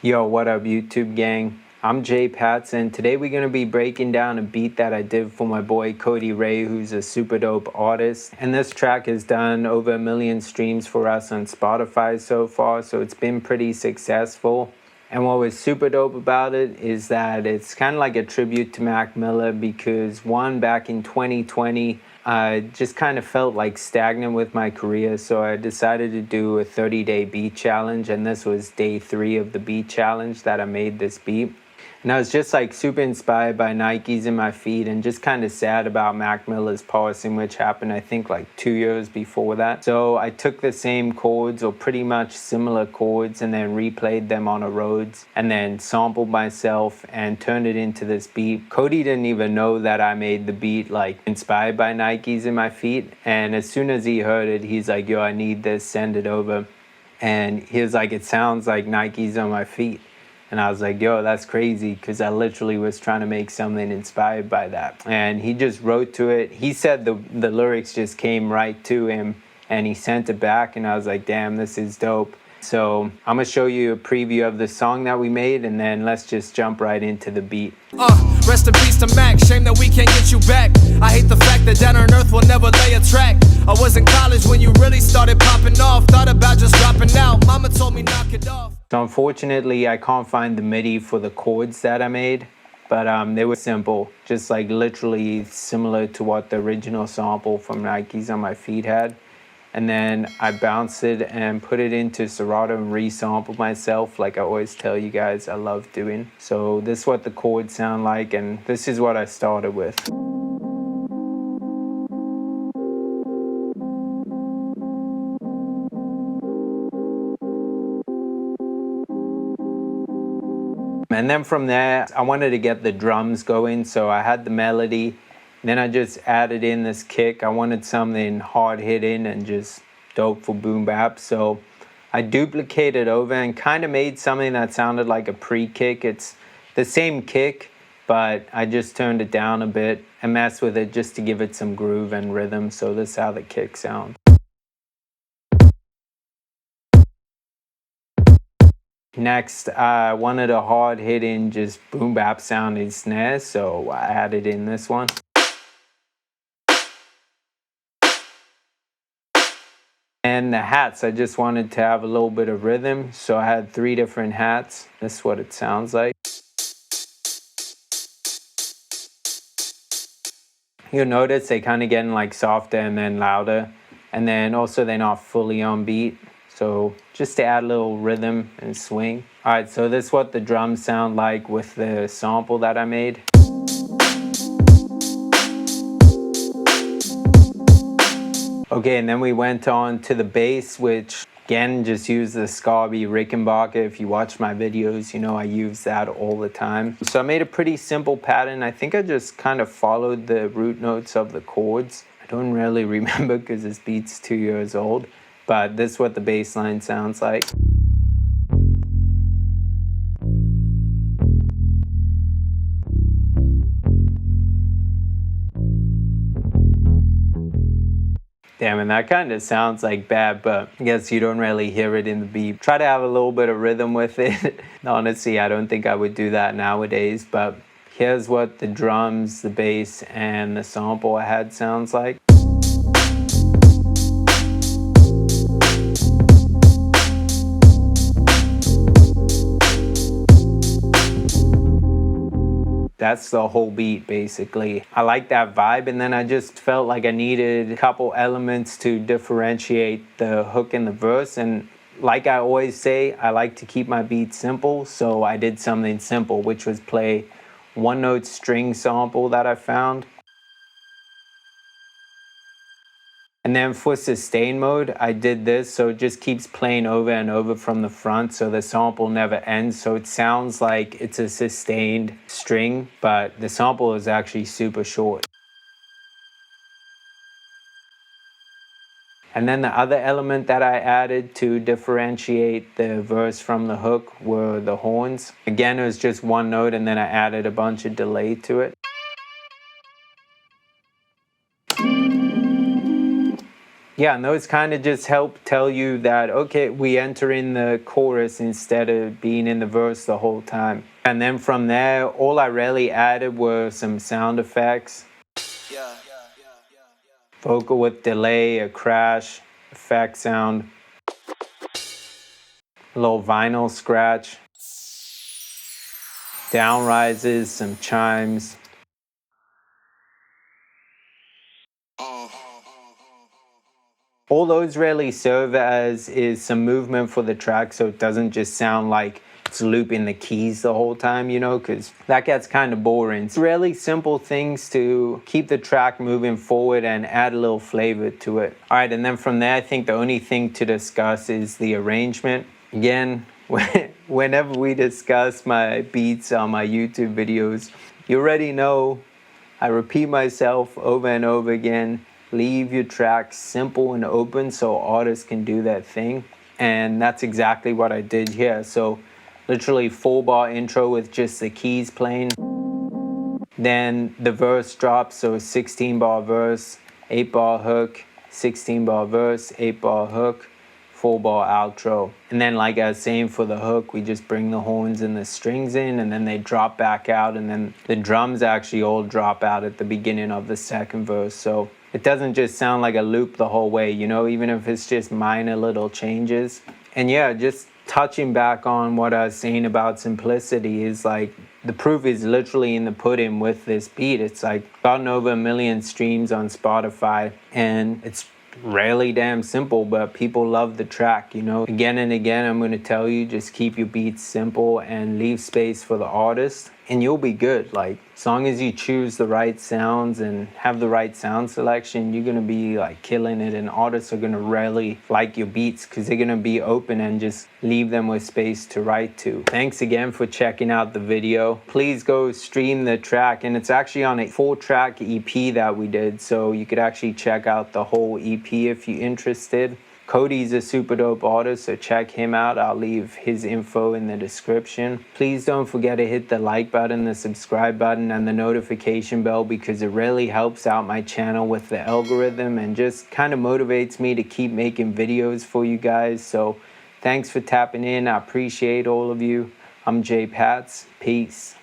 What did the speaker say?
Yo, what up YouTube gang? I'm JPatz, and today we're going to be breaking down a beat that I did for my boy Cody Ray, who's a super dope artist. And this track has done over 1 million streams for us on Spotify so far, so it's been pretty successful. And what was super dope about it is that it's kind of like a tribute to Mac Miller because one, back in 2020, I just kind of felt like stagnant with my career, so I decided to do a 30-day beat challenge, and this was day 3 of the beat challenge that I made this beat. And I was just like super inspired by Nikes in my feet and just kind of sad about Mac Miller's passing, which happened I think like 2 years before that. So I took the same chords or pretty much similar chords and then replayed them on a Rhodes and then sampled myself and turned it into this beat. Cody didn't even know that I made the beat like inspired by Nikes in my feet. And as soon as he heard it, he's like, yo, I need this, send it over. And he was like, it sounds like Nikes on my feet. And I was like, yo, that's crazy, because I literally was trying to make something inspired by that. And he just wrote to it. He said the lyrics just came right to him, and he sent it back, and I was like, damn, this is dope. So I'm going to show you a preview of the song that we made, and then let's just jump right into the beat. Rest in peace to Mac, shame that we can't get you back. I hate the fact that down on earth will never lay a track. I was in college when you really started popping off. Thought about just dropping out, mama told me knock it off. So unfortunately, I can't find the MIDI for the chords that I made, but they were simple, just like literally similar to what the original sample from Nikes on My Feet had. And then I bounced it and put it into Serato and resampled myself, like I always tell you guys I love doing. So this is what the chords sound like, and this is what I started with. And then from there, I wanted to get the drums going, so I had the melody. Then I just added in this kick. I wanted something hard hitting and just dope for boom bap. So I duplicated over and kind of made something that sounded like a pre-kick. It's the same kick, but I just turned it down a bit and messed with it just to give it some groove and rhythm. So this is how the kick sounds. Next, I wanted a hard-hitting, just boom-bap sounding snare, so I added in this one. And the hats, I just wanted to have a little bit of rhythm, so I had 3 different hats. This is what it sounds like. You'll notice they kind of getting like softer and then louder, and then also they're not fully on beat. So just to add a little rhythm and swing. All right, so this is what the drums sound like with the sample that I made. Okay, and then we went on to the bass, which again, just use the Scarby Rickenbacker. If you watch my videos, you know I use that all the time. So I made a pretty simple pattern. I think I just kind of followed the root notes of the chords. I don't really remember because this beat's 2 years old. But this is what the bass line sounds like. Damn, and that kind of sounds like bad, but I guess you don't really hear it in the beat. Try to have a little bit of rhythm with it. Honestly, I don't think I would do that nowadays, but here's what the drums, the bass, and the sample I had sounds like. That's the whole beat, basically. I like that vibe, and then I just felt like I needed a couple elements to differentiate the hook and the verse. And like I always say, I like to keep my beats simple, so I did something simple, which was play one-note string sample that I found. And then for sustain mode, I did this, so it just keeps playing over and over from the front, so the sample never ends. So it sounds like it's a sustained string, but the sample is actually super short. And then the other element that I added to differentiate the verse from the hook were the horns. Again, it was just one note, and then I added a bunch of delay to it. Yeah, and those kind of just help tell you that, okay, we enter in the chorus instead of being in the verse the whole time. And then from there, all I really added were some sound effects. Vocal with delay, a crash, effect sound, a little vinyl scratch, down rises, some chimes. All those really serve as is some movement for the track, so it doesn't just sound like it's looping the keys the whole time, you know, because that gets kind of boring. It's really simple things to keep the track moving forward and add a little flavor to it. All right, and then from there, I think the only thing to discuss is the arrangement. Again, whenever we discuss my beats on my YouTube videos, you already know I repeat myself over and over again. Leave your tracks simple and open so artists can do their thing. And that's exactly what I did here. So literally 4-bar intro with just the keys playing. Then the verse drops, so 16-bar verse, 8-bar hook, 16-bar verse, 8-bar hook, 4-bar outro. And then like I was saying for the hook, we just bring the horns and the strings in, and then they drop back out, and then the drums actually all drop out at the beginning of the second verse. So it doesn't just sound like a loop the whole way, you know, even if it's just minor little changes. And yeah, just touching back on what I was saying about simplicity is like, the proof is literally in the pudding with this beat. It's like gotten over 1 million streams on Spotify, and it's really damn simple, but people love the track, you know. Again and again, I'm going to tell you, just keep your beats simple and leave space for the artist, and you'll be good. Like, as long as you choose the right sounds and have the right sound selection, you're going to be like killing it, and artists are going to really like your beats because they're going to be open and just leave them with space to write to. Thanks again for checking out the video. Please go stream the track, and it's actually on a 4-track EP that we did, so you could actually check out the whole EP if you're interested. Cody's a super dope artist, so check him out. I'll leave his info in the description. Please don't forget to hit the like button, the subscribe button, and the notification bell, because it really helps out my channel with the algorithm and just kind of motivates me to keep making videos for you guys. So thanks for tapping in. I appreciate all of you. I'm JPatz. Peace.